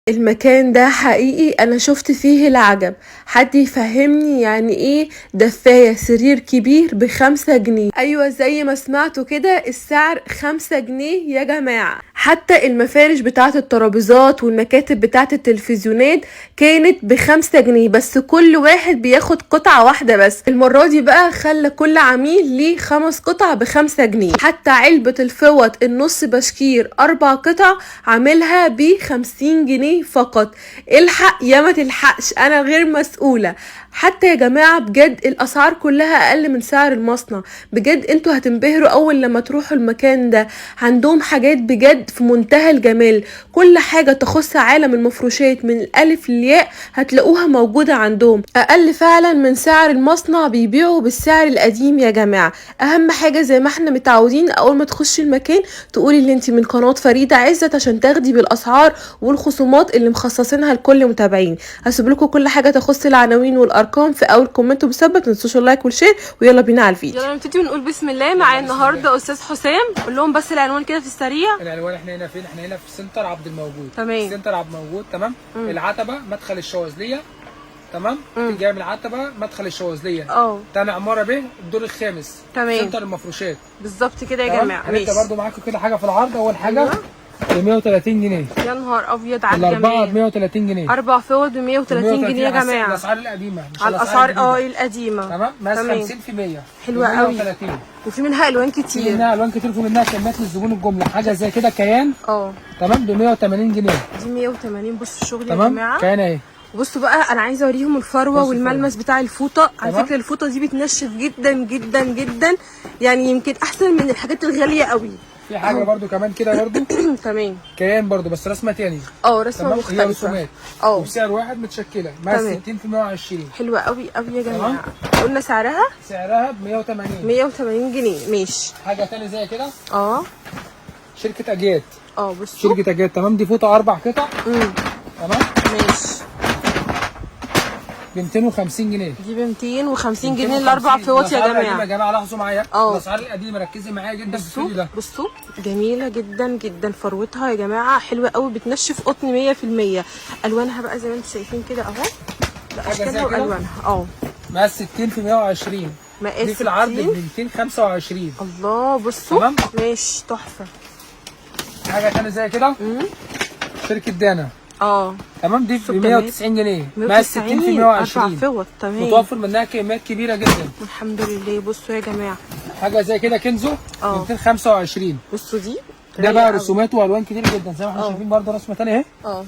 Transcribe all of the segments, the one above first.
المكان ده حقيقي انا شفت فيه العجب. حد يفهمني يعني ايه دفاية سرير كبير ب5 جنيه؟ ايوه زي ما سمعتوا كده، السعر 5 جنيه يا جماعة. حتى المفارش بتاعت الترابيزات والمكاتب بتاعت التلفزيونات كانت ب5 جنيه، بس كل واحد بياخد قطعة واحدة بس. المرة دي بقى خلى كل عميل ليه 5 قطع ب5 جنيه. حتى علبة الفوط النص بشكير 4 قطع عاملها ب50 جنيه فقط. الحق يا ما تلحقش، انا غير مسؤولة. حتى يا جماعة بجد الاسعار كلها اقل من سعر المصنع. بجد انتوا هتنبهروا اول لما تروحوا المكان ده. عندهم حاجات بجد في منتهى الجمال، كل حاجة تخص عالم المفروشات من الالف للياء هتلاقوها موجودة عندهم. اقل فعلا من سعر المصنع، بيبيعوا بالسعر القديم يا جماعة. اهم حاجة زي ما احنا متعودين، اول ما تخشي المكان تقولي اللي انت من قناة فريدة عزت عشان تاخدي بالاسعار والخصومات اللي مخصصينها لكل متابعين. هسيب لكم كل حاجة تخص العناوين والارقام في اول كومنت ومثبت. متنسوش اللايك والشير، ويلا بينا على الفيديو. يلا نبتدي ونقول بسم الله. معايا النهارده استاذ حسام، قول لهم بس العنوان كده في السريع. العنوان احنا هنا فين؟ احنا هنا في سنتر عبد الموجود. تمام. سنتر عبد الموجود تمام. العتبه مدخل الشواذليه تمام. جاي من العتبه مدخل الشواذليه. تاني عماره ب الدور الخامس. تمام. سنتر المفروشات بالظبط كده يا جماعه. ماشي. برده معاكم كده حاجه في العرض. اول حاجه ب 130 جنيه. يا نهار ابيض على الجمال. الاربعه ب 130 جنيه. 4 فوط ب 130 جنيه يا جماعه. الاسعار القديمه مش على الاسعار القديمه. تمام. ماس 50%. حلوه قوي. وفي منها الوان كتير. في منها الوان كتير، وفي منها كميات للزبون الجمله. حاجه زي كده كيان تمام ب 180 جنيه. دي 180. بصوا الشغل يا جماعه تمام. كيان اهي. بصوا بقى، انا عايزه اوريهم الفروه والملمس بتاع الفوطه. على فكره الفوطه دي بتنشف جدا جدا جدا، يعني يمكن احسن من الحاجات الغاليه قوي. في حاجه برده كمان كده برده تمام. كيان برده بس رسمه تاني. رسمه مختلفه. هي رسومات وبسعر واحد متشكله مع 60 في 120. حلوه قوي قوي يا جماعه. قلنا سعرها ب 180 جنيه. ماشي. حاجه تاني زي كده شركه اجيات. بصوا شركه اجيات تمام. دي فوطه 4 قطع. تمام. ماشي. ب 250 جنيه. دي ب 250 جنيه الاربع فوط يا جماعه. يا جماعه لاحظوا معايا الاسعار القديمه، ركزي معايا جدا في الفيديو ده. بصوا جميله جدا جدا. فروتها يا جماعه حلوه قوي، بتنشف قطن 100%. الوانها بقى زي ما انتم شايفين كده اهو. اشكالها والوانها مقاس 60 في 120. دي في العرض ب 225. الله. بصوا تمام. ماشي تحفه. حاجه ثانيه زي كده شركه دانا تمام. دي ب 190 جنيه. مقاس 60 في 120. 4 فوط. تمام. متوفر منها كميات كبيره جدا الحمد لله. بصوا يا جماعه حاجه زي كده كنزو 225. بصوا دي ده بقى رسومات والوان كتير جدا زي ما احنا شايفين. برده رسمه ثانيه اهي.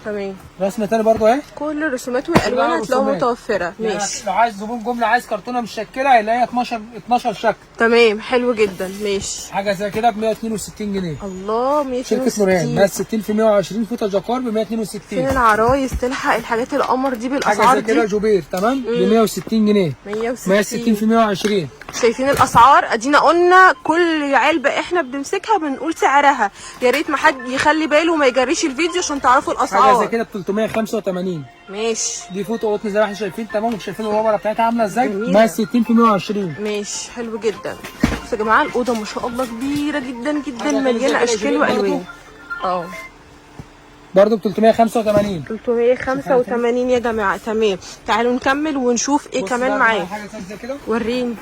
تمام. رسمه ثانيه برده اهي. كل الرسومات والالوان هتلاقوها متوفره. ماشي. لو عايز زبون جمله عايز كرتونه مشكله هيلاقيها 12 شكل. تمام. حلو جدا. ماشي. حاجه زي كده ب 162 جنيه. الله. 162. شركه نوران مقاس 60 في 120 فوطه جاكار ب 162. فين العرايس تلحق الحاجات القمر دي بالاسعار حاجه زي كده جوبير تمام ب 160 جنيه. 160. مقاس 60 في 120. شايفين الاسعار؟ ادينا قلنا كل علبه احنا بنمسكها بنقول سعرها. يا ريت ما حد يخلي باله وما يجريش الفيديو عشان تعرفوا الاسعار. حاجه زي كده ب 385. ماشي. دي فوطه قطن زي ما احنا شايفين تمام. وشايفين الربره بتاعتها عامله ازاي. مقاس 60 في 120. ماشي. حلو جدا. بصوا يا جماعه الاوضه ما شاء الله كبيره جدا جدا، مليانه اشكال والوان. برضه ب 385. 385 يا جماعه. تمام. تعالوا نكمل ونشوف ايه كمان معاه. حاجه زي كده وريني.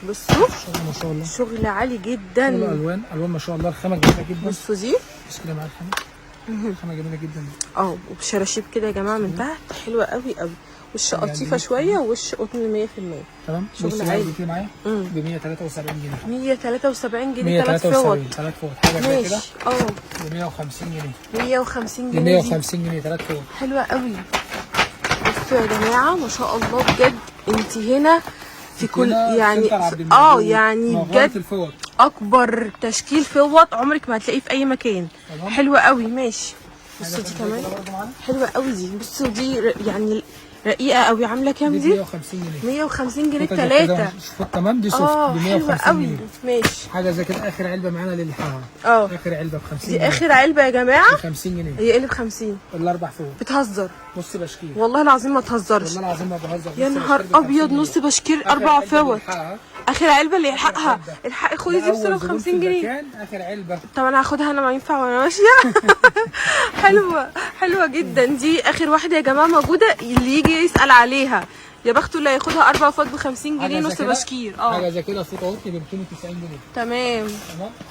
بصوا ما شاء الله شغل عالي جدا. الوان ما شاء الله. الخامه جميله جدا. بصوا دي بص كده معايا الخامه جميله جدا. وبشراشيب كده يا جماعه من تحت حلوه قوي قوي. وش قطيفه شويه ووش قطن 100%. تمام. شغل عالي. دي معايا ب 173 جنيه. 173 جنيه 3 فوط. 3 فوط. حاجه زي كده ب 150 جنيه. 150 جنيه. 150 جنيه 3 فوط. حلوه قوي. بصوا يا جماعه ما شاء الله بجد. انت هنا في كل يعني يعني بجد اكبر تشكيل فوط عمرك ما هتلاقيه في اي مكان. حلوه قوي. ماشي. بصوا دي كمان حلوه قوي. دي بصوا دي يعني رقيقه قوي. عامله كام دي؟ 150 جنيه. 150 جنيه الثلاثه. تمام. دي سوفت ب 150 جنيه. ماشي. حاجه زي كده اخر علبه معانا للحاها. اخر علبه ب 50 جنيه. دي اخر علبه يا جماعه ب 50 جنيه. هي قلب 50 الاربع فوق. بتهزر؟ نص بشكير والله العظيم ما تهزرش. والله العظيم ما بهزر. يا نهار ابيض. نص بشكير 4 فوط. اخر علبه اللي يلحقها. الحقي خدي دي بسرعه ب 50 جنيه. اخر علبه. طب انا هاخدها انا، ما ينفع وانا ماشيه. حلوه حلوه جدا دي، اخر واحده يا جماعه موجوده، اللي يجي يسال عليها يا بخته اللي هياخدها 4 فوط ب 50 جنيه نص بشكير. حاجه زي كده فوط اهو ب 290 جنيه. تمام.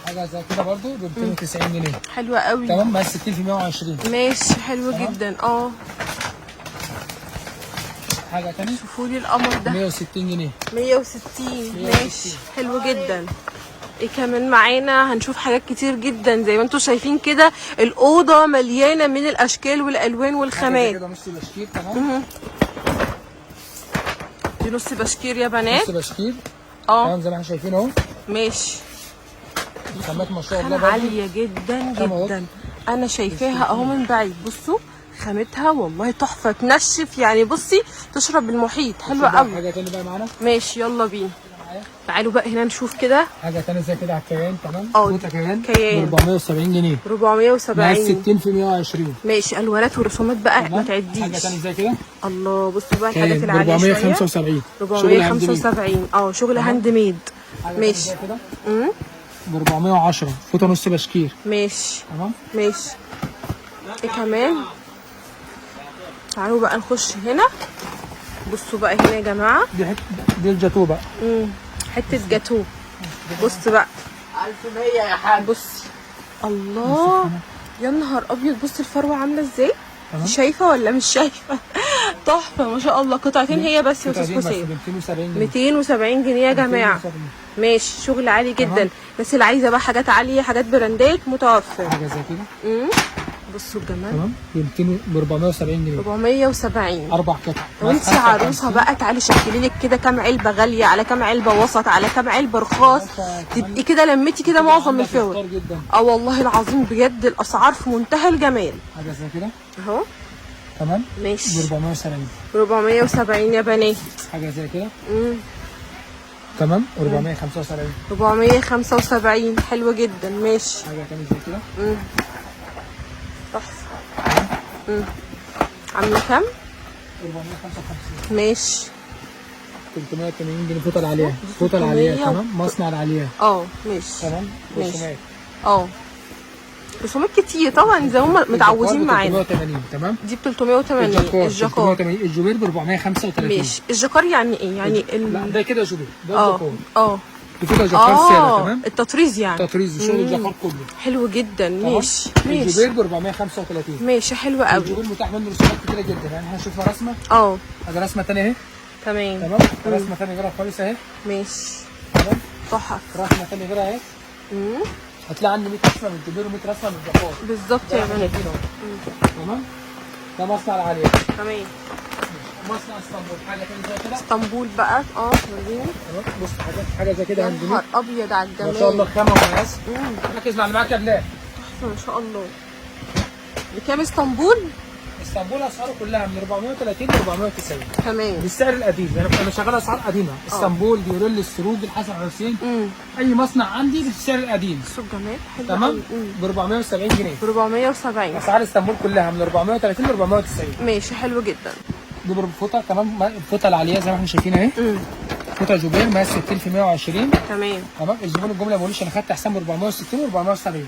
حاجه زي كده برده ب 290 جنيه. حلوه قوي. تمام، بس 60 في 120. ماشي حلو جدا. حاجه ثانيه شوفوا لي القمر ده 160 جنيه. 160 ماشي حلو جدا. ايه كمان معانا؟ هنشوف حاجات كتير جدا زي ما انتم شايفين كده، الاوضه مليانه من الاشكال والالوان والخامات. كده نص بشكير. تمام. دي نص بشكير يا بنات. نص بشكير. تمام زي ما احنا شايفين اهو. ماشي. الخامات ما شاء الله عاليه جدا جدا، انا شايفاها اهو من بعيد. بصوا خامتها والله تحفه، تنشف يعني، بصي تشرب المحيط. حلوه قوي. حاجه ثانيه بقى معانا. ماشي يلا بينا. تعالوا بقى هنا نشوف كده حاجه ثانيه زي كده على الكيان. تمام. كيان ب 470 جنيه. 470 60 في 120. ماشي. الوانات ورسومات بقى ما تعديش. حاجه ثانيه زي كده. الله بصوا بقى الحاجات العاليه شويه. 475. 475 شغل هاند ميد. ماشي. ب 410 فوطه نص بشكير. ماشي. تمام. ماشي. ايه كمان؟ تعالوا بقى نخش هنا. بصوا بقى هنا يا جماعه، دي الجاتو بقى. حته جاتو. بص بقى 1100 يا حاج. بصي الله، يا نهار ابيض، بص الفروه عامله ازاي. شايفه ولا مش شايفه؟ تحفه ما شاء الله. قطعتين هي بس يا استاذ حسين. 270 جنيه يا جماعه. ماشي شغل عالي جدا. الناس اللي عايزه بقى حاجات عاليه، حاجات براندات متوفره. حاجه زي كده. بصوا الجمال. تمام. ب 470 جنيه. 470. 4 قطع. لو انت عروسه بقى تعالي شكلي لك كده كام علبه غاليه على كام علبه وسط على كام علبه رخاص، تبقي كده لميتي كده معظم الفوط. والله العظيم بجد الاسعار في منتهى الجمال. حاجه زي كده اهو. تمام. ماشي. ب 470. 470 يا بنات. حاجه زي كده. تمام. 475. 475 حلوه جدا. ماشي. حاجه ثانيه زي كده. تحفه. عامله كام؟ 455. ماشي. 380 جنيه فوطه العاليه. فوطه العاليه. تمام. مصنع العاليه. ماشي. تمام. ماشي. رسومات كتير طبعا زي هم متعودين معانا. 380. تمام. دي ب 380. الجاكار 380. الجوبير ب 435. ماشي. الجاكار يعني ايه؟ يعني لا ده كده جوبير، ده الجاكار. كده جاكار ساده. تمام. التطريز يعني. تطريز شغل الجاكار كله. حلو جدا. ماشي. الجوبير ب 435. ماشي حلو قوي. الجوبير متاح منه رسومات كتيره جدا، يعني احنا شفنا رسمه. ادي رسمه ثانيه اهي. تمام. رسمه ثانيه غيرها خالص اهي. ماشي. تمام. تحفه. رسمه ثانيه غيرها اهي. هتلاقي عندي 100 رسمه من الجوبير و100 رسمه من الجاكار. بالظبط يا بنات. تمام. ده مصنع العاليه. تمام. مصنع اسطنبول. حاجه ثانيه زي كده. اسطنبول بقى. وريني. بص حاجه زي كده. يا نهار ابيض على الجمال. ما شاء الله خامه ومقاس. ركز مع اللي معاك يا بلال. تحفه ما شاء الله. بكام اسطنبول؟ اسطنبول اسعاره كلها من 430 ل 490. تمام. بالسعر القديم، انا شغال اسعار قديمه. اسطنبول، ديوريل، السروج، الحسن حسين. اي مصنع عندي بالسعر القديم. سوق جمال. حلو. تمام. ب 470 جنيه. ب 470. اسعار اسطنبول كلها من 430 ل 490. ماشي حلو جدا. دي فوطه كمان. الفوطه العاليه زي ما احنا شايفين اهي. فوطه جوبير مقاس 60 في 120. تمام. الزبون الجمله ما بيقوليش انا خدت حساب ب 460 و 470.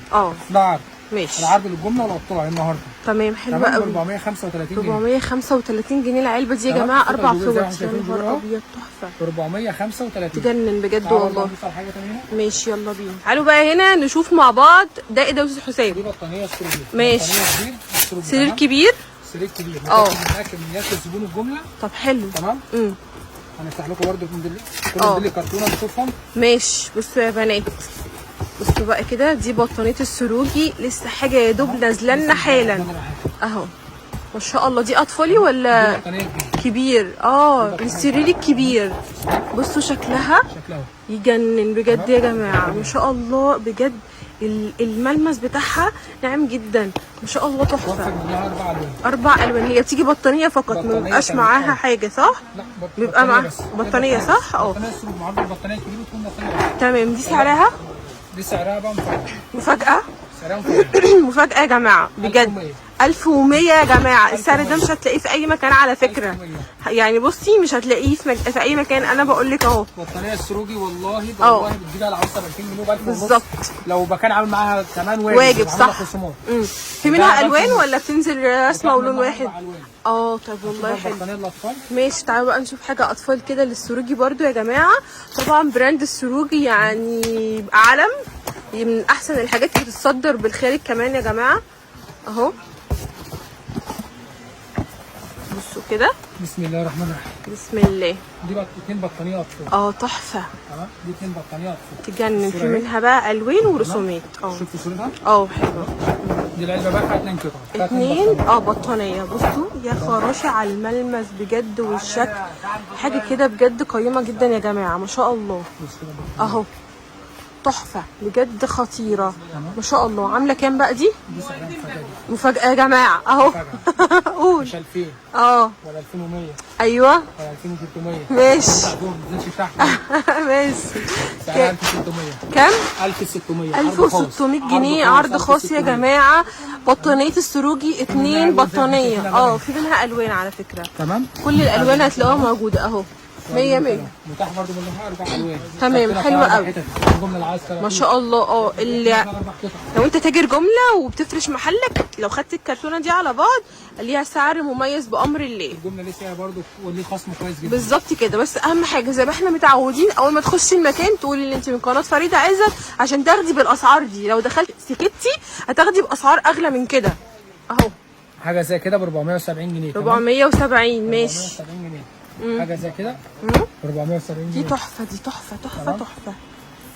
ده عرض. ماشي. العرض للجمله والطبع النهارده. تمام حلوه قوي. 435 جنيه. 435 جنيه العلبه دي يا جماعه. 4 فوط. يا نهار ابيض تحفه. 435 تجنن بجد والله. حاجه ثانيه. ماشي يلا بينا. تعالوا بقى هنا نشوف مع بعض. ده ايه ده يا استاذ حسام؟ دي بطانيه سرير. ماشي. سرير كبير. سرير كبير. معاك كميات الزبون الجمله. طب حلو. تمام. هنفتح لكم برده كل دي كرتونه نشوفهم. ماشي. بصوا يا بنات، بصوا بقى كده، دي بطانيه السروجي لسه حاجه يا دوب نازله لنا حالا اهو. ما شاء الله. دي اطفالي ولا كبير؟ السرير الكبير. بصوا شكلها يجنن بجد يا جماعه. ما شاء الله بجد الملمس بتاعها ناعم جدا. ما شاء الله تحفه. 4 الوان. هي بتيجي بطانيه فقط، ما بيبقاش معاها حاجه صح؟ لا بيبقى معاها بطانيه صح؟ بطانيه السروج معاها. البطانيه الكبيره بتكون بطانيه. تمام. دي سعرها؟ دي سعرها بقى مفاجاه. سعرها مفاجاه. مفاجاه يا جماعه بجد. 1100 يا جماعه. السعر ده مش هتلاقيه في اي مكان على فكره، يعني بصي مش هتلاقيه في اي مكان. انا بقول لك اهو بطانيه السروجي والله بتجيبها العروسه ب 2000 جنيه ب 1000 ونص بالظبط. لو مكان عامل معاها كمان واجب صح. في منها ده الوان ولا بتنزل رسمه ولون واحد؟ طب والله حلو. بطانيه الاطفال ماشي، تعالوا بقى نشوف حاجه اطفال كده للسروجي برضو يا جماعه. طبعا براند السروجي يعني علم، من احسن الحاجات اللي بتتصدر بالخارج كمان يا جماعه. اهو بصوا كده، بسم الله الرحمن الرحيم. بسم الله. دي بقى 2 بطانيه اطفال. تحفه. تمام، دي 2 بطانيه اطفال تجنن. في منها بقى الوان ورسومات. شفتوا صورتها؟ حلوه. دي العلبه بقى 2 قطعه. 2 بطانيه. بصوا يا خراشي على الملمس بجد والشكل، حاجه كده بجد قيمه جدا يا جماعه، ما شاء الله. اهو تحفه بجد، خطيره ما شاء الله. عامله كام بقى دي؟ دي سعرها مفاجاه يا جماعه اهو. قول. مش 2000 ولا 2100 ايوه ولا 2300. ماشي ماشي. سعرها 1600. كام؟ 1600. 1600 جنيه عرض خاص يا جماعه. بطانيه السروجي 2 بطانيه. في منها الوان على فكره. تمام، كل الالوان هتلاقوها موجوده اهو. 100 متاح برضه منها 4 الوان. تمام، حلوه قوي ما شاء الله. لو انت تاجر جمله وبتفرش محلك، لو خدت الكرتونه دي على بعض ليها سعر مميز بامر الله. الجمله ليه سعر برضه وليه خصم كويس جدا بالظبط كده. بس اهم حاجه زي ما احنا متعودين، اول ما تخشي المكان تقولي ان انت من قناه فريده عزت عشان تاخدي بالاسعار دي. لو دخلت سكتي هتاخدي باسعار اغلى من كده. اهو حاجه زي كده ب 470 جنيه. 470 ماشي. 470 جنيه حاجه زي كده 470 جنيه. دي تحفه، دي تحفه تحفه تحفه.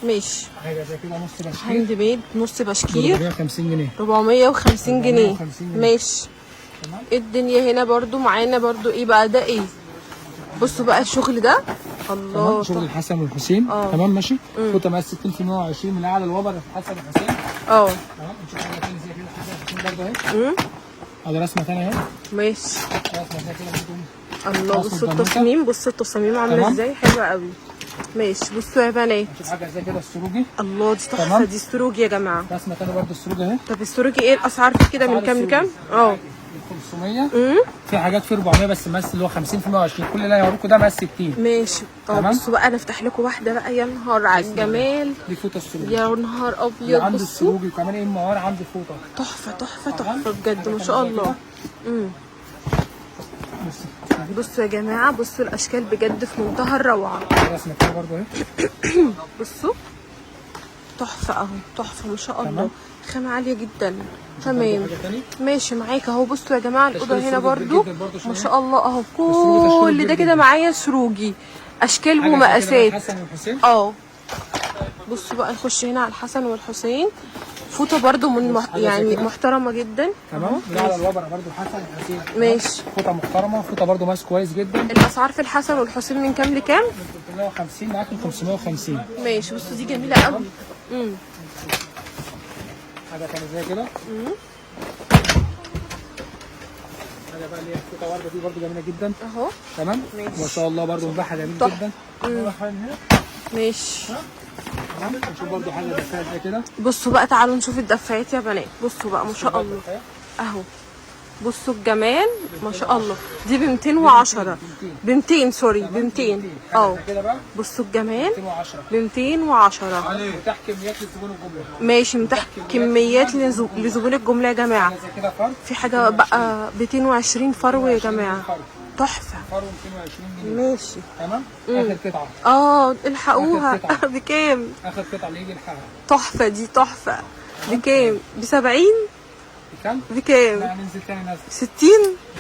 ماشي. حاجه زي كده نص بشكير هاند ميد نص بشكير 450 جنيه. 450 جنيه ماشي. ايه الدنيا هنا برضو معانا برضو ايه بقى ده؟ ايه بصوا بقى الشغل ده، الله. شغل الحسن والحسين. تمام ماشي. فوطه مقاس 60 في 120 من اعلى الوبر الحسن والحسين. تمام. نشوف حاجه ثانيه زي كده الحسن والحسين برضه اهي. ادي رسمه ثانيه اهي ماشي. رسمه زي كده الله. بصوا التصميم، بصوا التصاميم عامله ازاي، حلوه قوي. ماشي. بصوا يا بنات، نشوف حاجه زي كده السروجي. الله دي تحفه. دي السروجي يا جماعه. رسمه ثانيه برضه السروجي اهي. طب السروجي ايه الاسعار كده من كام لكام؟ 500. في حاجات في 400 بس مقاس اللي هو 50 في 120. كل اللي هوريكم ده مقاس 60 ماشي. بصوا بقى انا افتح لكم واحده بقى. يا نهار على الجمال. دي فوطه السروجي. يا نهار ابيض. عندي بصوا السروجي وكمان ام ار عندي فوطه تحفه تحفه تحفه بجد ما شاء الله. بصوا يا جماعه، بصوا الاشكال بجد في منتهى الروعه. رسمه كده برضه اهي. بصوا تحفه اهو، تحفه ما شاء الله. خامه عاليه جدا. تمام ماشي معاك اهو. بصوا يا جماعه الاوضه هنا برضو ما شاء الله اهو. كل ده كده معايا سروجي اشكال ومقاسات. بصوا بقى نخش هنا على الحسن والحسين. فوطه برضو من يعني محترمه جدا. تمام. على الوبر برضو الحسن والحسين ماشي. فوطه محترمه، فوطه برضو ماس كويس جدا. الاسعار في الحسن والحسين من كام لكام؟ من 350 معاكم 550. ماشي. بصوا دي جميله قوي. حاجه ثانيه زي كده. حاجه بقى اللي هي الفوطه ورده دي برضو جميله جدا اهو. تمام ما شاء الله. برضو مباحه جميل جدا. ماشي. نشوف برضو حاجه دفايه زي كده. بصوا بقى تعالوا نشوف الدفايات يا بنات. بصوا بقى ما شاء الله اهو. بصوا الجمال ما شاء الله. دي ب 210 ب 200 سوري ب 200. بصوا الجمال ب 210. متاح كميات لزبون الجمله. ماشي. متاح كميات لزبون الجمله يا جماعه. في حاجه بقى ب 220 فرو يا جماعه. تحفه. فرو 220 جنيه. ماشي. تمام. اخر قطعه. الحقوها. بكام؟ اخر قطعه اللي يجي يلحقها. تحفه دي تحفه. بكام؟ ب 70. بكام؟ بكام؟ لا ننزل تاني نازل. 60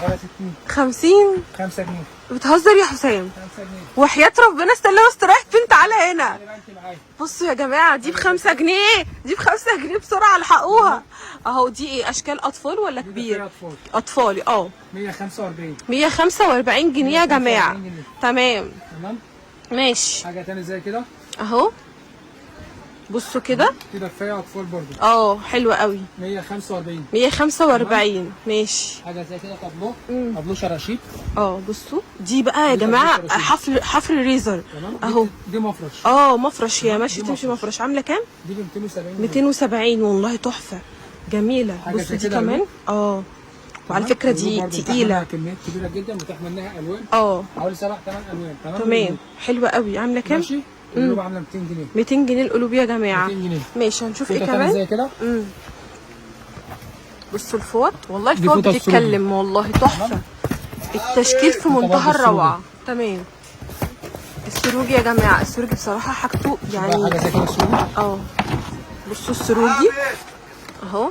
ولا 60 50 5 جنيه. بتهزر يا حسام؟ 5 جنيه وحياة ربنا استنى واستريح فين. تعالى هنا. بصوا يا جماعه دي ب 5 جنيه. دي ب 5 جنيه بسرعه الحقوها اهو. دي ايه اشكال اطفال ولا كبير؟ اطفالي 145 145 جنيه يا جماعه. تمام ماشي. حاجه تاني زي كده اهو. بصوا كده دفايه اطفال برضو حلوه قوي. 145 ماشي. حاجه زي كده طابلو شراشيب. بصوا دي بقى يا جماعه حفر ريزر اهو. دي مفرش. مفرش. هي ماشي تمشي مفرش. عامله كام؟ دي ب 270 270 والله تحفه جميله. بصوا دي كمان وعلى فكره دي تقيله، كميات كبيره جدا، متاح منها الوان حوالي 7 8 الوان. تمام حلوه قوي. عامله كام؟ ماشي. القلوب عامله 200 جنيه. 200 جنيه القلوب يا جماعه. 200 جنيه. ماشي. هنشوف ايه كمان زي كده. بصوا الفوط، والله الفوط بتتكلم والله تحفه. التشكيل في منتهى الروعه. تمام. السروجي يا جماعه، السروجي بصراحه حاجته يعني حاجه زي كده السروجي. بصوا السروجي اهو.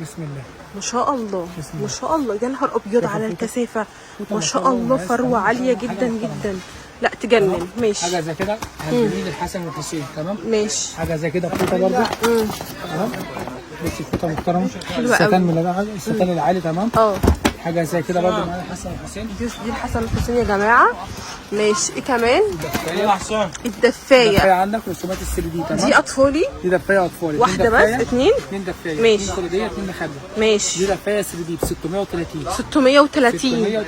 بسم الله ما شاء الله ما شاء الله. يا نهار ابيض على الكثافه، ما شاء الله. فروه عاليه جدا جدا، لا تجنن. ماشي. حاجه زي كده هنجيب الحسن والحسين. تمام. ماشي. حاجه زي كده فوطه برضه. تمام. بصي فوطه محترمه. حلوه قوي. الستان من الستان العالي. تمام. حاجه زي كده برضه معانا الحسن والحسين. دي الحسن والحسين يا جماعه. ماشي. ايه كمان؟ الدفايه. الدفايه عندك رسومات ال 3 دي. تمام. دي اطفالي. دي دفايه اطفالي. واحده بس؟ اتنين دفايه. ماشي. 2 كوليديه 2 مخده. ماشي. دي دفايه 3 دي ب 630. 630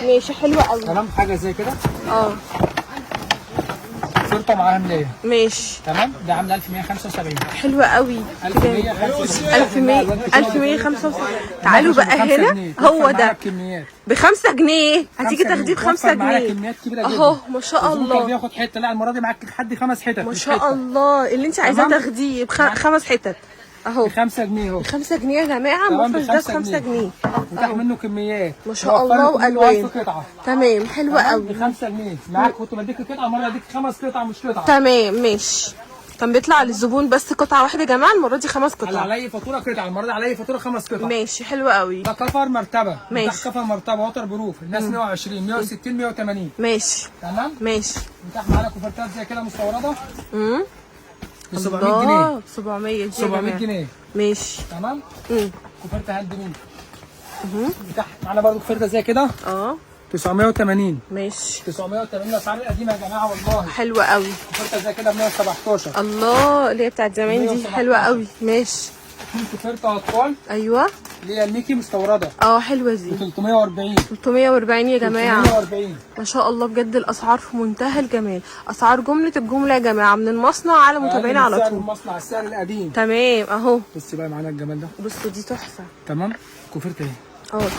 ماشي. حلوه قوي. تمام. حاجه زي كده شرطه معاها ملايه. ماشي. تمام. ده عامله 1175. حلوه قوي. 1175. تعالوا بقى هنا. هو ده ب 5 جنيه. هتيجي تاخديه ب 5 جنيه. كميات كبيره جدا اهو. ما شاء الله. بياخد حته. لا المره دي معاك لحد 5 حتت. ما شاء الله. اللي انت عايزاه تاخديه ب 5 حتت اهو. ب 5 جنيه اهو. 5 جنيه يا جماعه. المفرش ده ب 5 جنيه. متاح منه كميات ما شاء الله. والوان. تمام. حلوه قوي. ب 5 جنيه معاك. كنت بديك قطعه، مره اديك 5 قطع مش قطعه. تمام. ماشي. كان بيطلع للزبون بس قطعه واحده يا جماعه، المره دي 5 قطع. عليا فاتوره قطعه، المره دي عليا فاتوره 5 قطع. ماشي. حلوه قوي. ده كفر مرتبه. ماشي. كفر مرتبه وتر بروف. الناس 120 160 180. ماشي. تمام. ماشي. متاح معانا كوفرتات زي كده مستورده. ب 700 الله. جنيه. 700 دي 700 جنيه. ماشي. تمام. كوفرته هاند ميد. متاح معانا برضه كوفرته زي كده 980. ماشي. 980 الاسعار القديمه يا جماعه والله. حلوه قوي. كوفرته زي كده ب 117. الله. اللي هي بتاعت زمان دي حلوه قوي. ماشي. في كوفرته اطفال. ايوه. اللي هي الميكي مستورده. حلوه دي. 340. 340 يا جماعه. 340. ما شاء الله بجد. الاسعار في منتهى الجمال. اسعار جمله الجمله يا جماعه، من المصنع على متابعين على طول. المصنع السعر القديم. تمام اهو. بصي بقى معانا الجمال ده. بصوا دي تحفه. تمام. كوفرته اهي.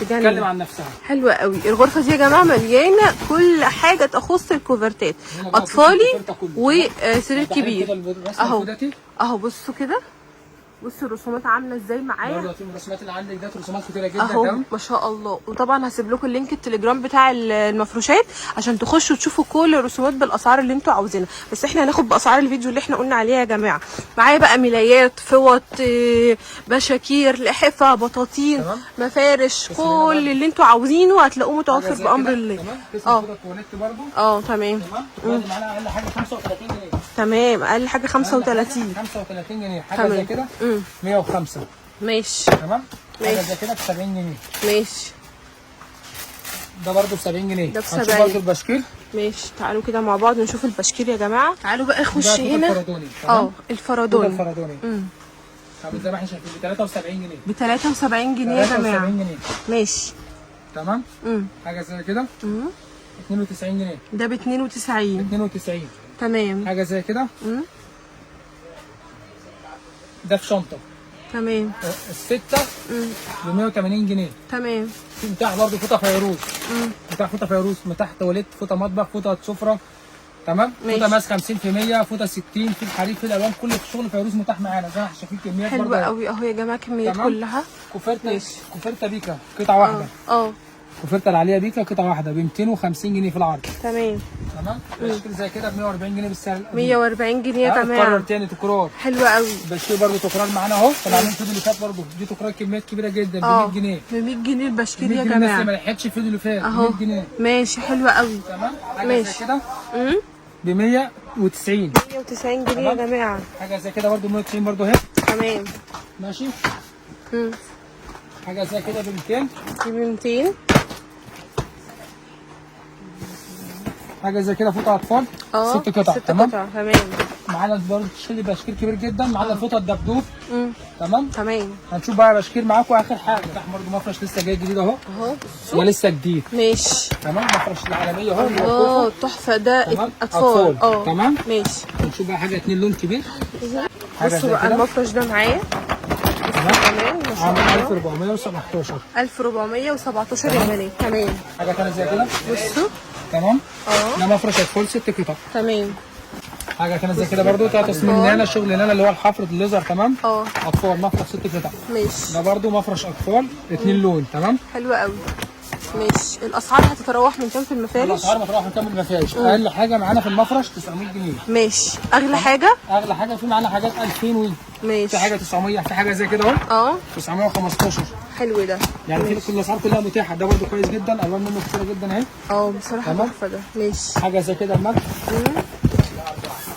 تجنن. تتكلم عن نفسها. حلوه قوي. الغرفه دي يا جماعه مليانه كل حاجه تخص الكوفرتات، اطفالي وسرير كبير اهو. بصوا كده. بصوا الرسومات عامله ازاي معايا. برضه الرسومات اللي عندك ده رسومات كتيره جدا اهو. ما شاء الله. وطبعا هسيب لكم اللينك التليجرام بتاع المفروشات عشان تخشوا تشوفوا كل الرسومات بالاسعار اللي انتوا عاوزينها، بس احنا هناخد باسعار الفيديو اللي احنا قلنا عليها يا جماعه. معايا بقى ملايات، فوط، بشاكير، لحفه، بطاطين، مفارش، كل اللي انتوا عاوزينه هتلاقوه متوفر بامر الله. تمام. معانا اقل حاجه 35 جنيه. تمام. اقل حاجه 35 جنيه. حاجه زي كده 105. ماشي. تمام. حاجه زي كده ب 70 جنيه. ماشي. ده برضه ب 70 جنيه. ده ب 70. هنشوف برضه البشكير. ماشي. تعالوا كده مع بعض نشوف البشكير يا جماعه. تعالوا بقى نخش هنا. الفرادوني. الفرادوني. طب زي ما احنا شايفين ب 73 جنيه. ب 73 جنيه يا جماعه. 73 جنيه. ماشي. تمام. حاجه زي كده 92 جنيه. ده ب 92. 92. تمام. حاجه زي كده ده في شنطه. تمام. السته ب 180 جنيه. تمام. في متاح برضه فوطه فيروز. متاح فوطه فيروز، متاح تواليت، فوطه مطبخ، فوطه سفره. تمام. فوطه ماس 50%، فوطه 60، في الحرير، في الالوان، كل شغل فيروز متاح معانا زي ما احنا شايفين. كميات حلوه قوي اهو يا جماعه. كميات كلها. كوفرته بيكا قطعه واحده. كوفرته اللي عليها بيكا قطعه واحده ب 250 جنيه في العرض. تمام. بشكل زي كده ب 140 جنيه بالسعر القديم. 140 جنيه يا جماعه. تكرر تاني تكرار. حلوه قوي. البشكير برضه تكرار معانا اهو. كان عاملين الفيديو اللي فات برضه دي تكرار كميات كبيره جدا ب 100 جنيه. ب 100 جنيه البشكير يا جماعه. جماعه. الناس ما لحقتش الفيديو اللي فات. اهو 100 جنيه. ماشي. حلوه قوي. تمام. حاجه زي كده ب 190. 190 جنيه يا جماعه. حاجه زي كده برضه 190 برضه اهي. تمام. ماشي. حاجه زي كده ب 200. ب 200. حاجه زي كده فوطه اطفال 6 قطع. 6 قطع. تمام. معانا برضه تشتري بشكير كبير جدا. معانا فوطه الدبدوب. تمام. تمام. هنشوف بقى بشكير معاكم. اخر حاجه تحت برضه مفرش لسه جاي جديد اهو. ولسه جديد. ماشي. تمام. مفرش العالميه اهو. تحفه. ده اطفال. تمام. ماشي. هنشوف بقى حاجه 2 لون كبير. بصوا بقى المفرش ده معايا. تمام ما شاء عامل الله. 1417. 1417 يا بنات. تمام. حاجه ثانيه زي كده بصوا. تمام. اه ده مفرش اطفال 6 قطع. تمام. حاجه ثانيه زي كده برضو بتاع تصميم نانا، شغل نانا اللي هو الحفر الليزر. تمام. اه اطفال مفرش 6 قطع. ماشي. ده برضو مفرش اطفال 2 لون. تمام. حلو قوي. ماشي. الاسعار هتتراوح من كام في المفارش؟ الاسعار متراوح نكمل ما فيهاش. اقل حاجه معانا في المفرش 900 جنيه. ماشي. اغلى حاجه؟ اغلى حاجه في معانا حاجات 2000 و في ماشي. حاجه 900، في حاجه زي كده اهو اه 915. حلو ده. يعني في كل الاسعار كلها متاحه. ده برضو كويس جدا، الوان منه كتيره جدا اهي. اه بصراحه تمام. تحفه ده. ماشي. حاجه زي كده المارك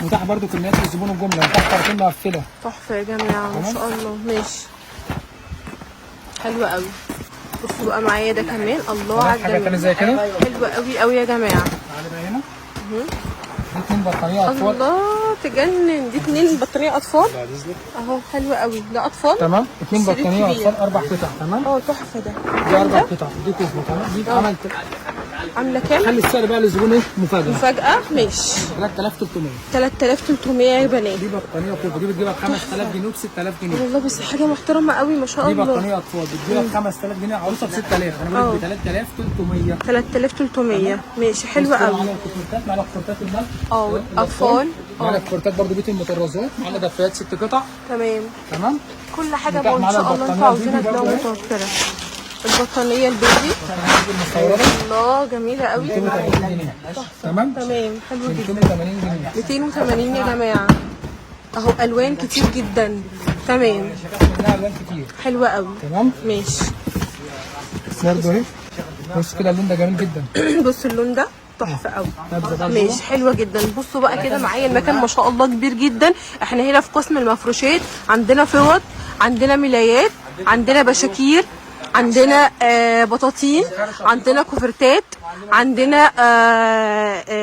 متاح برضو كميات للزبون الجمله، متاح كارتين مقفله. تحفه يا جماعه ما شاء الله. ماشي. حلو قوي. بصوا بقى معايا ده كمان. الله على حاجه ثانيه الجمال. زي كده. حلو قوي قوي يا جماعه. تعالى بقى هنا. دي 2 بطانيه اطفال. الله تجنن. دي 2 بطاريه اطفال اهو. حلو قوي. ده اطفال. تمام. 2 سرير بطانيه كبير. اطفال 4 قطع. تمام. اه تحفه ده. دي 4 قطع دي كوفو. تمام. دي عملت عامله كام؟ خلي السعر بقى للزبون ايه مفاجاه. مفاجاه. ماشي. 3300. 3300 يا بنات. دي بطانيه كوفو، دي بتجيبها ب 5000 جنيه وب 6000 جنيه. والله بس حاجه محترمه قوي ما شاء دي الله. بطانيه اطفال بتجيبها ب 5000 جنيه، عروسه ب 6000. انا بقول لك ب 3300. 3300. ماشي. حلو قوي. معانا الكورتات، معانا الكورتات الملح. اه اطفال. معانا الكورتات برضو بيت المطرزات، معانا دفايات 6 قطع. تمام. تمام. كل حاجه متاح بقى ان معانا شاء الله البطانية انتوا عاوزينها البيبي تلاقوها برضو. متوفره. البطانيه البيبي. المستورده الله جميله قوي. 280 جنيه. تمام. تمام. حلو جدا. 280 جنيه. 280 يا جماعه. اهو الوان كتير جدا. تمام. منها الوان كتير. حلوه قوي. تمام. ماشي. برضه اهي. بص كده اللون ده جميل جدا. بص اللون ده تحفه قوي. نبذه بقى ماشي. حلوه جدا. بصوا بقى كده معايا المكان ما شاء الله كبير جدا. احنا هنا في قسم المفروشات. عندنا فوط، عندنا ملايات، عندنا بشاكير، عندنا بطاطين، عندنا كوفرتات، عندنا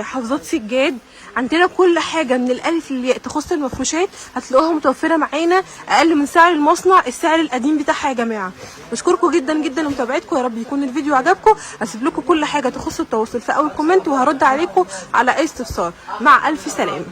حافظات سجاد، عندنا كل حاجه من الالف للياء تخص المفروشات هتلاقوها متوفره معانا اقل من سعر المصنع، السعر القديم بتاعها يا جماعه. بشكركم جدا جدا لمتابعتكم، يا رب يكون الفيديو عجبكم. هسيب لكم كل حاجه تخص التواصل في اول كومنت، وهرد عليكم على اي استفسار. مع الف سلامه.